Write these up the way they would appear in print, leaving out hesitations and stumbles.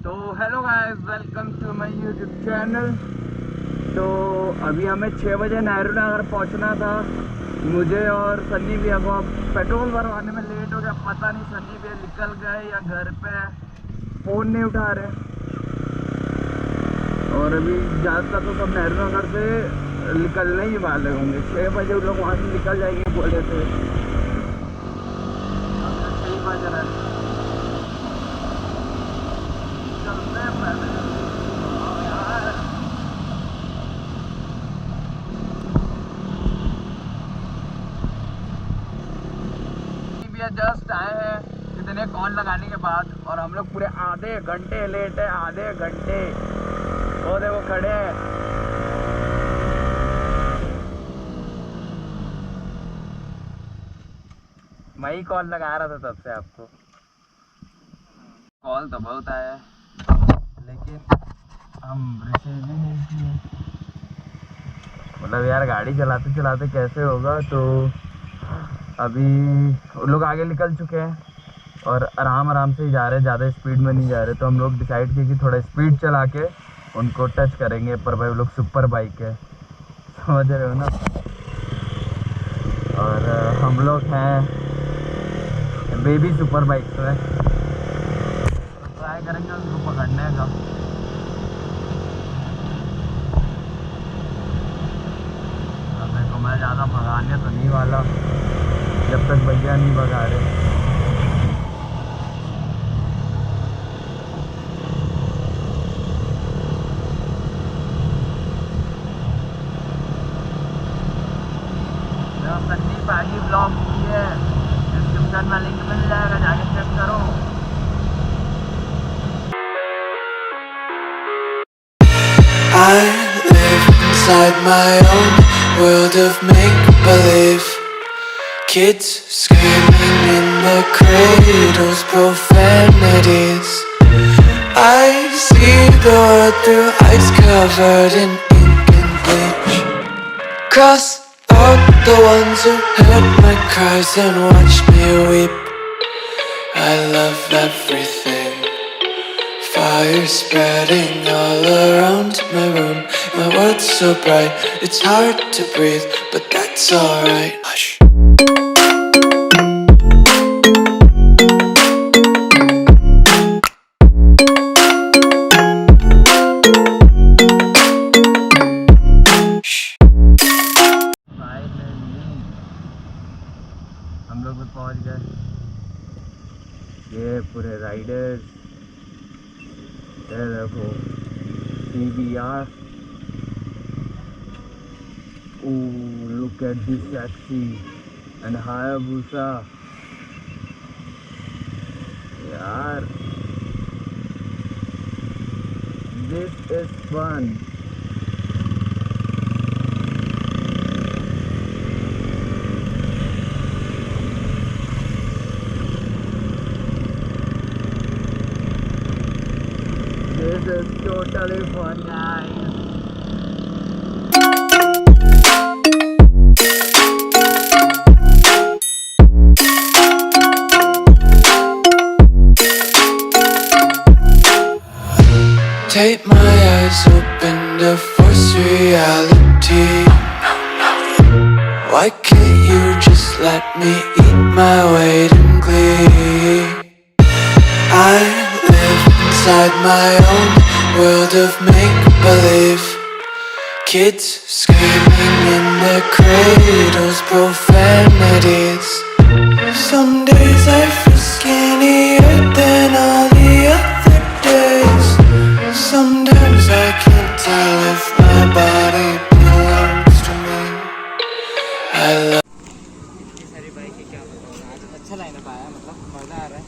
तो hello guys, welcome to my YouTube channel. तो अभी हमें 6 बजे नेहरू नगर पहुंचना था। मुझे और सन्नी भैया को पेट्रोल भरवाने में लेट हो गया। पता नहीं सन्नी भैया निकल गए या घर पे फ़ोन नहीं उठा रहे। और अभी ज़्यादातर तो सब नेहरू नगर से निकलने ही वाले होंगे। 6 बजे उन लोग वहाँ से निकल जाएंगे बोले थे। 6 बज रहे हैं। जस्ट आए हैं इतने कॉल लगाने के बाद, और हम लोग पूरे आधे घंटे लेट है। आधे घंटे वो देखो खड़े हैं। मैं ही कॉल लगा रहा था तब से आपको। कॉल तो बहुत आया लेकिन हम रिसीव भी नहीं किए। मतलब यार गाड़ी चलाते चलाते कैसे होगा। तो अभी वो लोग आगे निकल चुके हैं और आराम आराम से ही जा रहे हैं, ज़्यादा स्पीड में नहीं जा रहे। तो हम लोग डिसाइड किए कि थोड़ा स्पीड चला के उनको टच करेंगे। पर भाई वो लोग सुपर बाइक है, समझ रहे हो ना। और हम लोग हैं बेबी सुपर बाइक में। ट्राई करेंगे उनको पकड़ने का। मेरे को मैं ज़्यादा भगाने तो नहीं वाला जब तक भैया नहीं भगा रहे। सन्नी भाई ब्लॉग की है, डिस्क्रिप्शन में लिंक मिल जाएगा, जाके चेक करो। I live inside my own world of make-believe. Kids screaming in the cradles, profanities. I see the world through ice covered in ink and bleach. Cross out the ones who heard my cries and watched me weep. I love everything. Fire spreading all around my room. My world's so bright, it's hard to breathe, but that's alright. Hush. हम लोग भी पहुंच गए। ये पूरे Riders, देखो CBR। Oh, look at this taxi and Hayabusa. यार this is fun. This is totally fun, guys. Take my eyes open to force reality. Why can't you just let me eat my weight in glee? I live inside my own world of make-believe. Kids screaming in their cradles, profanities. Some days I feel skinnier than all the other days. Sometimes I can't tell if my body belongs to me. I love. सारी bike की क्या बताऊँ, आज अच्छा lineup आया, मतलब मज़ा आ रहा है।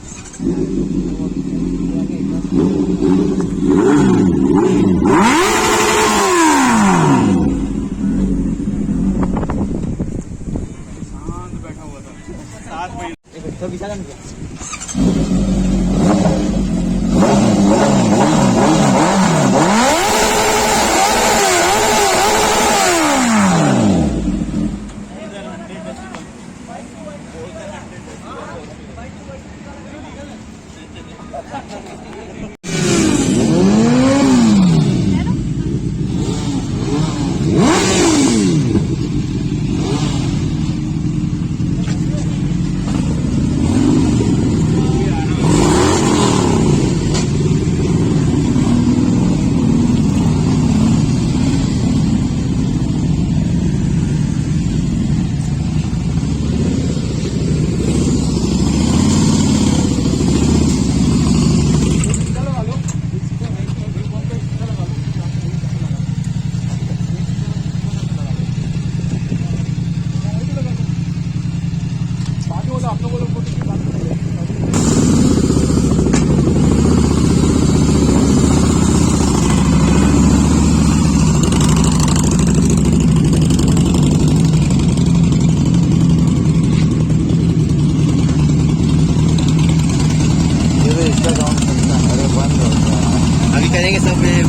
तो bisa kan dia? अभी करेंगे सब में।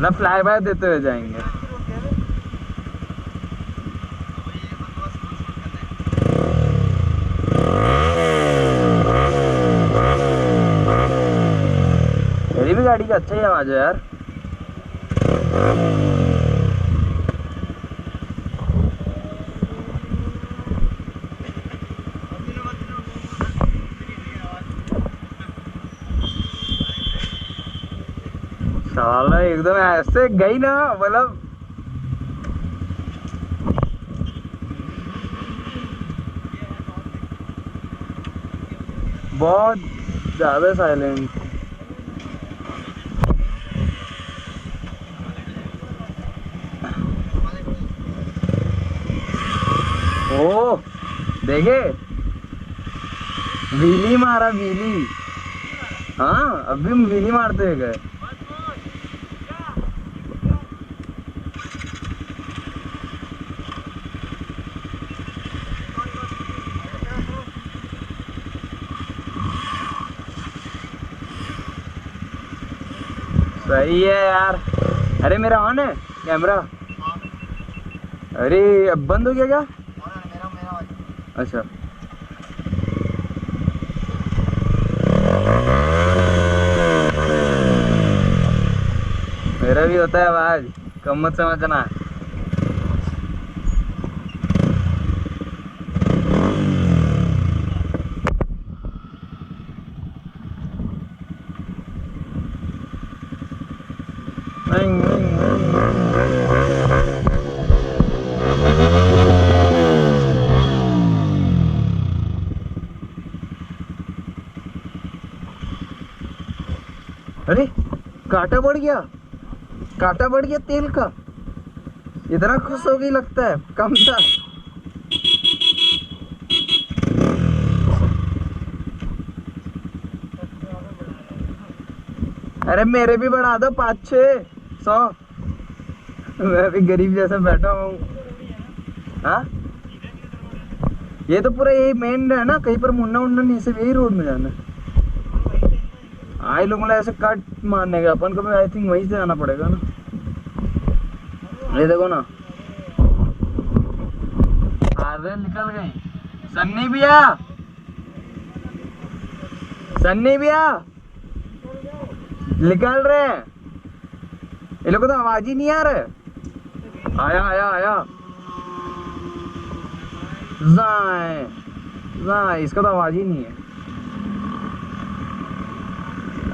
ना फ्लाई बाय देते हुए जाएंगे। मेरी भी गाड़ी का अच्छा ही आवाज है यार। साला एकदम ऐसे गई ना, मतलब बहुत ज्यादा साइलेंट। ओ देखे, व्हीली मारा, व्हीली। हाँ अभी हम व्हीली मारते हुए गए। सही है यार। अरे मेरा ऑन है कैमरा। अरे अब बंद हो गया क्या? अच्छा मेरा भी होता है आवाज, कम मत समझना। अरे कांटा बढ़ गया, कांटा बढ़ गया तेल का। इतना खुश हो गई लगता है, कम था। अरे मेरे भी बढ़ा दो 500-600। मैं भी गरीब जैसा बैठा हूँ। हाँ ये तो पूरा यही मेन है ना, कहीं पर मुन्ना उन्ना नहीं, सिर्फ यही रोड में जाना है। आई लोग मतलब ऐसे कट मारने का, अपन को भी आई थिंक वहीं से आना पड़ेगा ना। ये देखो ना, अरे निकल गई। सन्नी भैया, सन्नी भैया निकल रहे हैं। ये लोग को तो आवाज ही नहीं आ रहा। आया आया आया, जाए जाए, इसका तो आवाज ही नहीं है।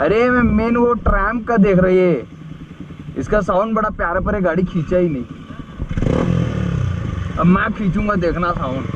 अरे मैं मेन वो ट्रैम का देख रही है, इसका साउंड बड़ा प्यारा, पर गाड़ी खींचा ही नहीं। अब मैं खींचूंगा, देखना साउंड।